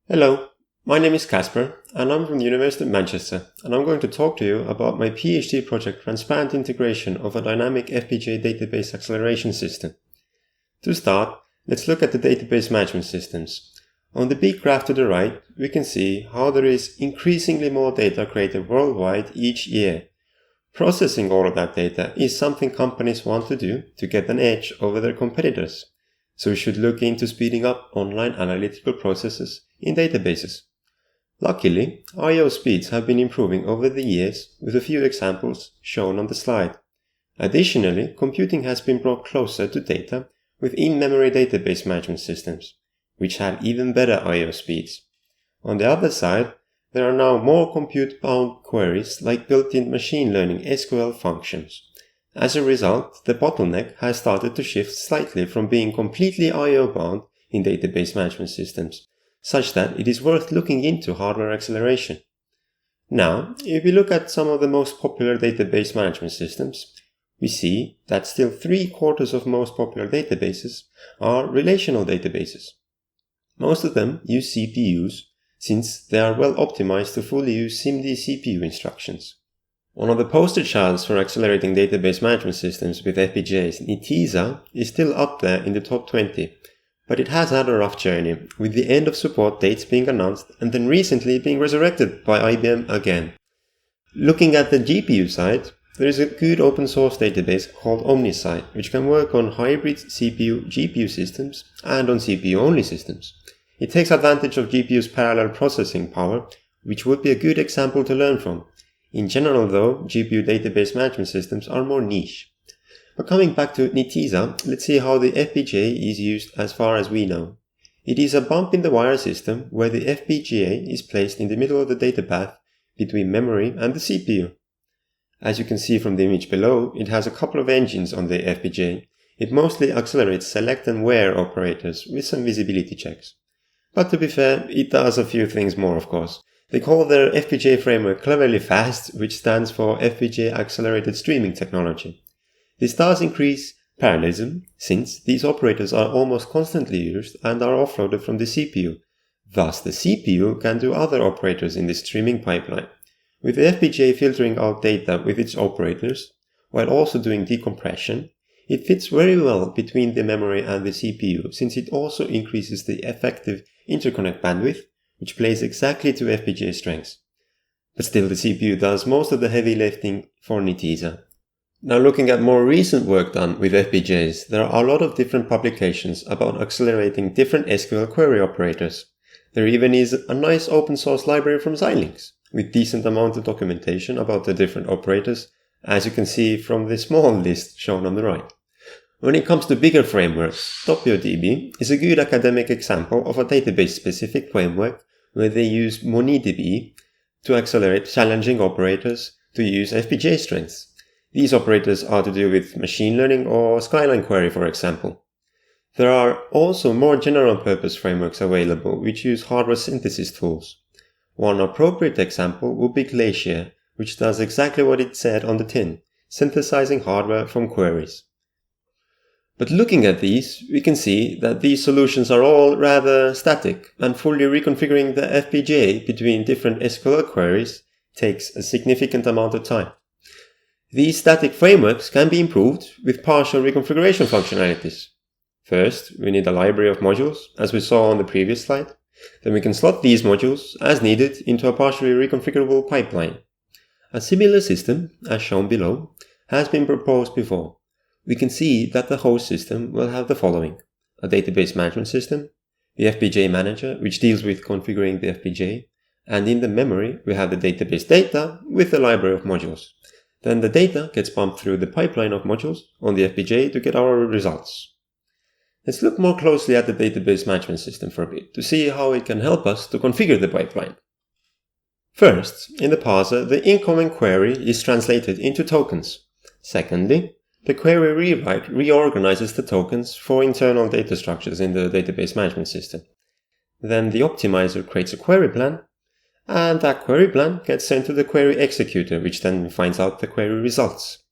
Hello, my name is Casper and I'm from the University of Manchester, and I'm going to talk to you about my PhD project Transparent Integration of a Dynamic FPGA Database Acceleration System. To start, let's look at the database management systems. On the big graph to the right, we can see how there is increasingly more data created worldwide each year. Processing all of that data is something companies want to do to get an edge over their competitors. So we should look into speeding up online analytical processes in databases. Luckily, I/O speeds have been improving over the years, with a few examples shown on the slide. Additionally, computing has been brought closer to data with in-memory database management systems, which have even better I/O speeds. On the other side, there are now more compute-bound queries like built-in machine learning SQL functions. As a result, the bottleneck has started to shift slightly from being completely I/O bound in database management systems, such that it is worth looking into hardware acceleration. Now, if we look at some of the most popular database management systems, we see that still 3/4 of most popular databases are relational databases. Most of them use CPUs, since they are well optimized to fully use SIMD CPU instructions. One of the poster childs for accelerating database management systems with FPGAs, Netezza, is still up there in the top 20, but it has had a rough journey, with the end of support dates being announced and then recently being resurrected by IBM again. Looking at the GPU side, there is a good open source database called OmniSci, which can work on hybrid CPU-GPU systems and on CPU-only systems. It takes advantage of GPU's parallel processing power, which would be a good example to learn from. In general though, GPU database management systems are more niche. But coming back to Netezza, let's see how the FPGA is used as far as we know. It is a bump in the wire system where the FPGA is placed in the middle of the data path between memory and the CPU. As you can see from the image below, it has a couple of engines on the FPGA. It mostly accelerates select and where operators with some visibility checks. But to be fair, it does a few things more, of course. They call their FPGA framework cleverly FAST, which stands for FPGA Accelerated Streaming Technology. This does increase parallelism, since these operators are almost constantly used and are offloaded from the CPU. Thus, the CPU can do other operators in the streaming pipeline. With the FPGA filtering out data with its operators, while also doing decompression, it fits very well between the memory and the CPU, since it also increases the effective interconnect bandwidth, which plays exactly to FPGA strengths. But still, the CPU does most of the heavy lifting for Netezza. Now, looking at more recent work done with FPGAs, there are a lot of different publications about accelerating different SQL query operators. There even is a nice open source library from Xilinx, with decent amount of documentation about the different operators, as you can see from the small list shown on the right. When it comes to bigger frameworks, DoppioDB is a good academic example of a database-specific framework where they use MoniDB to accelerate challenging operators to use FPGA strengths. These operators are to do with machine learning or Skyline query, for example. There are also more general-purpose frameworks available which use hardware synthesis tools. One appropriate example would be Glacier, which does exactly what it said on the tin, synthesizing hardware from queries. But looking at these, we can see that these solutions are all rather static, and fully reconfiguring the FPGA between different SQL queries takes a significant amount of time. These static frameworks can be improved with partial reconfiguration functionalities. First, we need a library of modules, as we saw on the previous slide. Then we can slot these modules, as needed, into a partially reconfigurable pipeline. A similar system, as shown below, has been proposed before. We can see that the host system will have the following: a database management system, the FPGA manager, which deals with configuring the FPGA, and in the memory we have the database data with the library of modules. Then the data gets pumped through the pipeline of modules on the FPGA to get our results. Let's look more closely at the database management system for a bit to see how it can help us to configure the pipeline. First, in the parser, the incoming query is translated into tokens. Secondly, the query rewrite reorganizes the tokens for internal data structures in the database management system. Then the optimizer creates a query plan, and that query plan gets sent to the query executor, which then finds out the query results.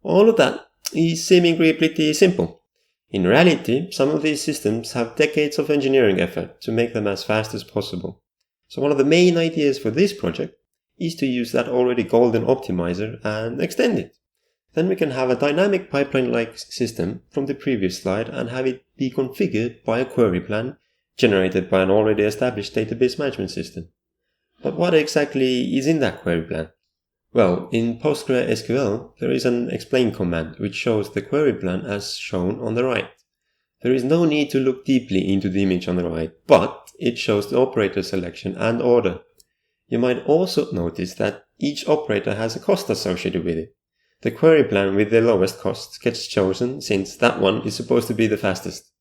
All of that is seemingly pretty simple. In reality, some of these systems have decades of engineering effort to make them as fast as possible. So one of the main ideas for this project is to use that already golden optimizer and extend it. Then we can have a dynamic pipeline-like system from the previous slide and have it be configured by a query plan generated by an already established database management system. But what exactly is in that query plan? Well, in PostgreSQL, there is an explain command which shows the query plan as shown on the right. There is no need to look deeply into the image on the right, but it shows the operator selection and order. You might also notice that each operator has a cost associated with it. The query plan with the lowest cost gets chosen since that one is supposed to be the fastest.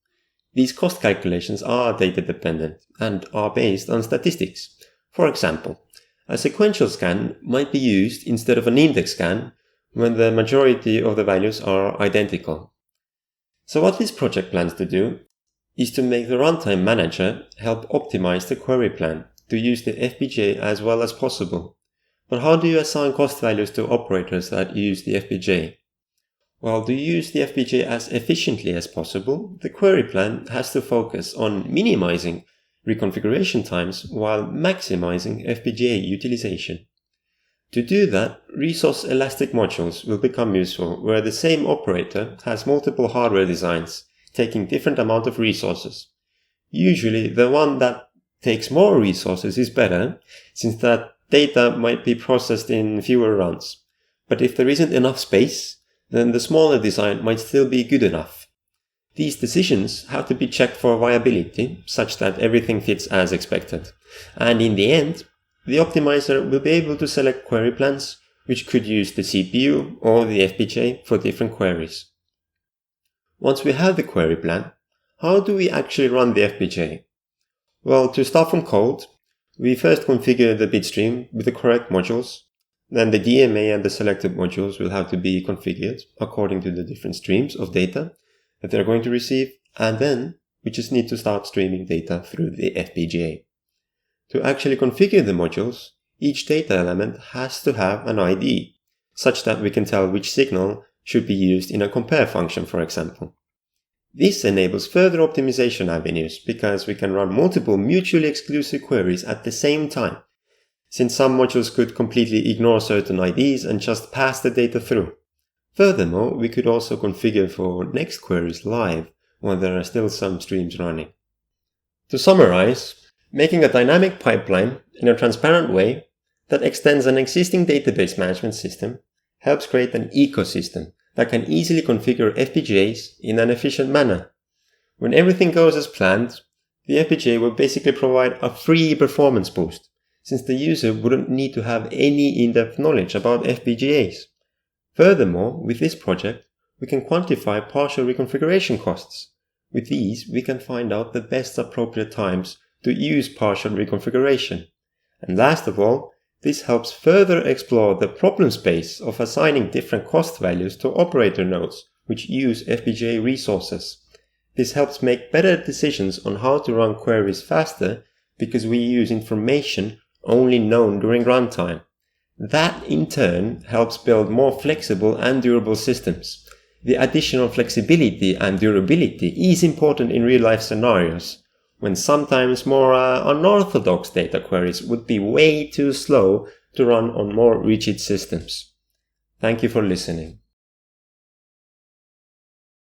These cost calculations are data dependent and are based on statistics. For example, a sequential scan might be used instead of an index scan when the majority of the values are identical. So what this project plans to do is to make the runtime manager help optimize the query plan to use the FPGA as well as possible. But how do you assign cost values to operators that use the FPGA? Well, to use the FPGA as efficiently as possible, the query plan has to focus on minimizing reconfiguration times while maximizing FPGA utilization. To do that, resource elastic modules will become useful where the same operator has multiple hardware designs taking different amount of resources. Usually the one that takes more resources is better, since that data might be processed in fewer runs. But if there isn't enough space, then the smaller design might still be good enough. These decisions have to be checked for viability, such that everything fits as expected. And in the end, the optimizer will be able to select query plans which could use the CPU or the FPGA for different queries. Once we have the query plan, how do we actually run the FPGA? Well, to start from code, we first configure the bitstream with the correct modules. Then the DMA and the selected modules will have to be configured according to the different streams of data that they're going to receive, and then we just need to start streaming data through the FPGA. To actually configure the modules, each data element has to have an ID, such that we can tell which signal should be used in a compare function, for example. This enables further optimization avenues because we can run multiple mutually exclusive queries at the same time, since some modules could completely ignore certain IDs and just pass the data through. Furthermore, we could also configure for next queries live when there are still some streams running. To summarize, making a dynamic pipeline in a transparent way that extends an existing database management system helps create an ecosystem that can easily configure FPGAs in an efficient manner. When everything goes as planned, the FPGA will basically provide a free performance boost, since the user wouldn't need to have any in-depth knowledge about FPGAs. Furthermore, with this project, we can quantify partial reconfiguration costs. With these, we can find out the best appropriate times to use partial reconfiguration. And last of all, this helps further explore the problem space of assigning different cost values to operator nodes which use FPGA resources. This helps make better decisions on how to run queries faster because we use information only known during runtime. That in turn helps build more flexible and durable systems. The additional flexibility and durability is important in real-life scenarios, when sometimes more unorthodox data queries would be way too slow to run on more rigid systems. Thank you for listening.